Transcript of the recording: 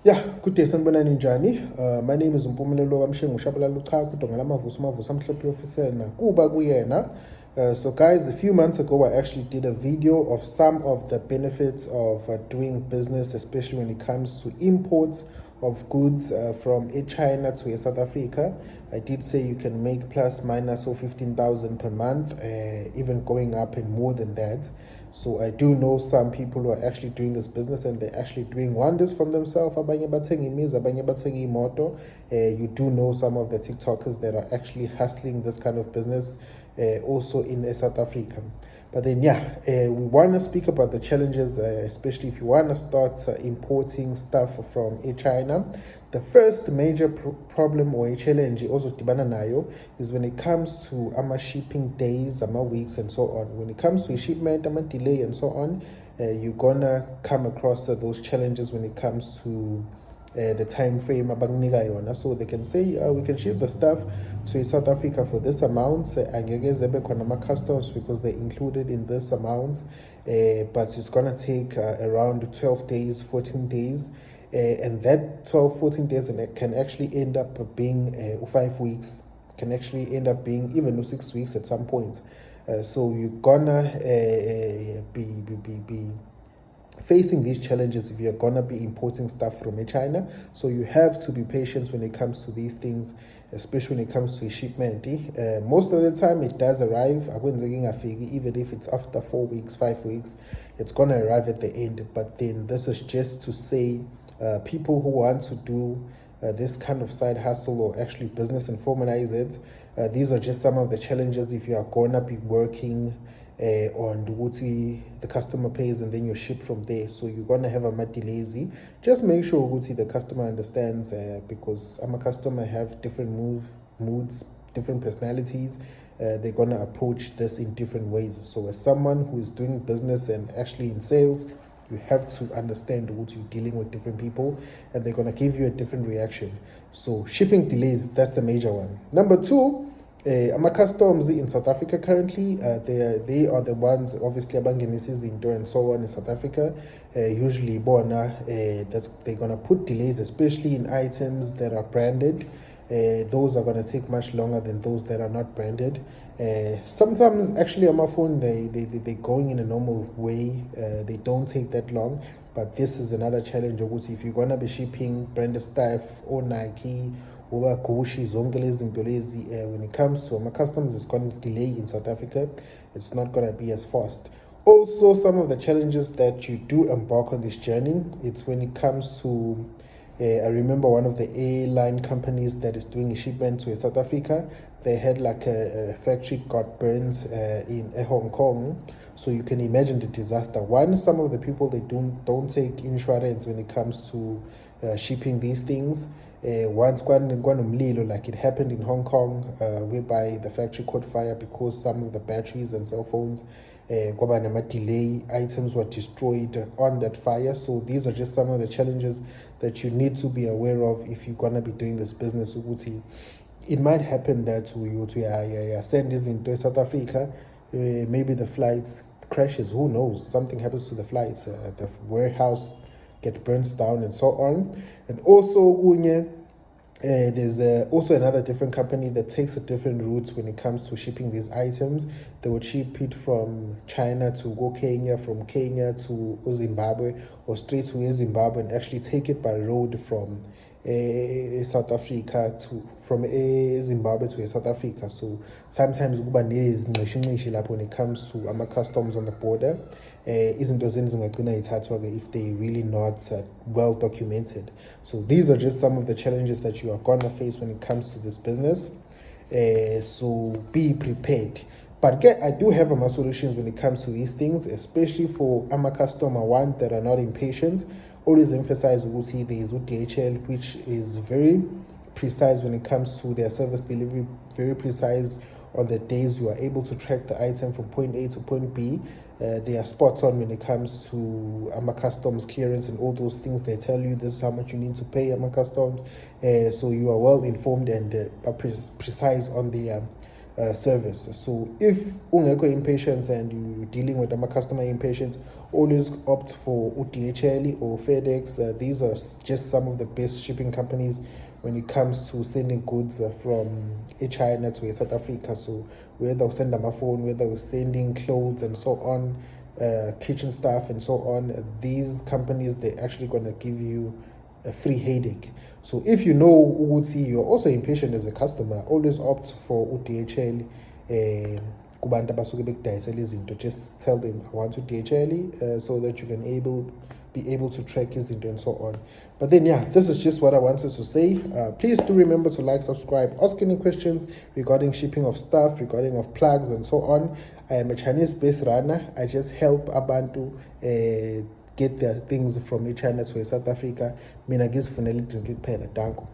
Yeah, good day sanibonani njani. My name is Mpumelelo Kamshengu Shabalala Uchaku Dongala Mavuso Amhlophe officer nakuba kuyena. So guys, a few months ago I actually did a video of some of the benefits of doing business, especially when it comes to imports of goods from China to South Africa. I did say you can make plus minus 15,000 per month, even going up and more than that. So I do know some people who are actually doing this business and they're actually doing wonders from themselves. Abanye bathenga imizi, abanye bathenga imoto. You do know some of the TikTokers that are actually hustling this kind of business also in South Africa. But then, we want to speak about the challenges, especially if you want to start importing stuff from China. The first major problem or a challenge also tibana nayo is when it comes to shipping days, weeks, and so on. When it comes to shipment, delay, and so on, you're gonna come across those challenges when it comes to the time frame abanginika yona. So they can say we can ship the stuff to South Africa for this amount, angeke zebe khona customs because they're included in this amount, but it's gonna take around 12 days, 14 days, and that 12, 14 days and it can actually end up being 5 weeks, can actually end up being even 6 weeks at some point. So you're gonna be facing these challenges if you're gonna be importing stuff from China. So you have to be patient when it comes to these things, especially when it comes to shipment. Most of the time it does arrive, even if it's after 4 weeks, 5 weeks, it's gonna arrive at the end. But then this is just to say people who want to do this kind of side hustle or actually business and formalize it, these are just some of the challenges if you are gonna be working on the customer pays and then you ship from there. So you're gonna have a lazy. Just make sure the customer understands because I'm a customer have different moods, different personalities. They're gonna approach this in different ways. So as someone who is doing business and actually in sales, you have to understand what you're dealing with different people and they're gonna give you a different reaction. So shipping delays, that's the major one. Number two, customs in South Africa currently, they are the ones obviously abangenisa izinto and so on in South Africa. Usually that's they're gonna put delays, especially in items that are branded. Those are gonna take much longer than those that are not branded. Sometimes actually on my phone they're going in a normal way. They don't take that long. But this is another challenge. If you're gonna be shipping branded stuff or Nike or Gucci, when it comes to customs, it's going to delay in South Africa. It's not going to be as fast. Also, some of the challenges that you do embark on this journey, it's when it comes to, I remember one of the airline companies that is doing a shipment to South Africa, they had like a factory got burns in Hong Kong. So you can imagine the disaster. One, some of the people, they don't take insurance when it comes to shipping these things. Once like it happened in Hong Kong, whereby the factory caught fire because some of the batteries and cell phones delay items were destroyed on that fire. So these are just some of the challenges that you need to be aware of if you're gonna be doing this business. It might happen that you send this into South Africa, maybe the flights crashes, who knows, something happens to the flights, the warehouse get burns down and so on. And also there's also another different company that takes a different route when it comes to shipping these items. They would ship it from China to go Kenya, from Kenya to Zimbabwe, or straight to Zimbabwe, and actually take it by road from South Africa from Zimbabwe to South Africa. So sometimes when it comes to customs on the border, if they really not well documented. So these are just some of the challenges that you are gonna face when it comes to this business. So be prepared. But I do have my solutions when it comes to these things, especially for customer one that are not impatient. Always emphasize there is DHL, which is very precise when it comes to their service delivery, very precise on the days you are able to track the item from point A to point B. They are spot on when it comes to customs clearance and all those things. They tell you this is how much you need to pay customs, so you are well informed and precise on the service. So if ungekho impatience and you're dealing with customer impatience, always opt for DHL or FedEx. These are just some of the best shipping companies when it comes to sending goods from China to South Africa. So whether we send them a phone, whether we're sending clothes and so on, kitchen stuff and so on, these companies, they're actually going to give you a free headache. So if you know ukuthi you're also impatient as a customer, always opt for DHL. Kubantu abasuke bekudayisela izinto, just tell them I want to DHL so that you can be able to track izinto and so on. But then yeah, this is just what I wanted to say. Please do remember to like, subscribe, ask any questions regarding shipping of stuff, regarding of plugs and so on. I am a Chinese-based runner. I just help abantu get their things from China to South Africa. Mina ngizifunela idrink kuphela. Danko.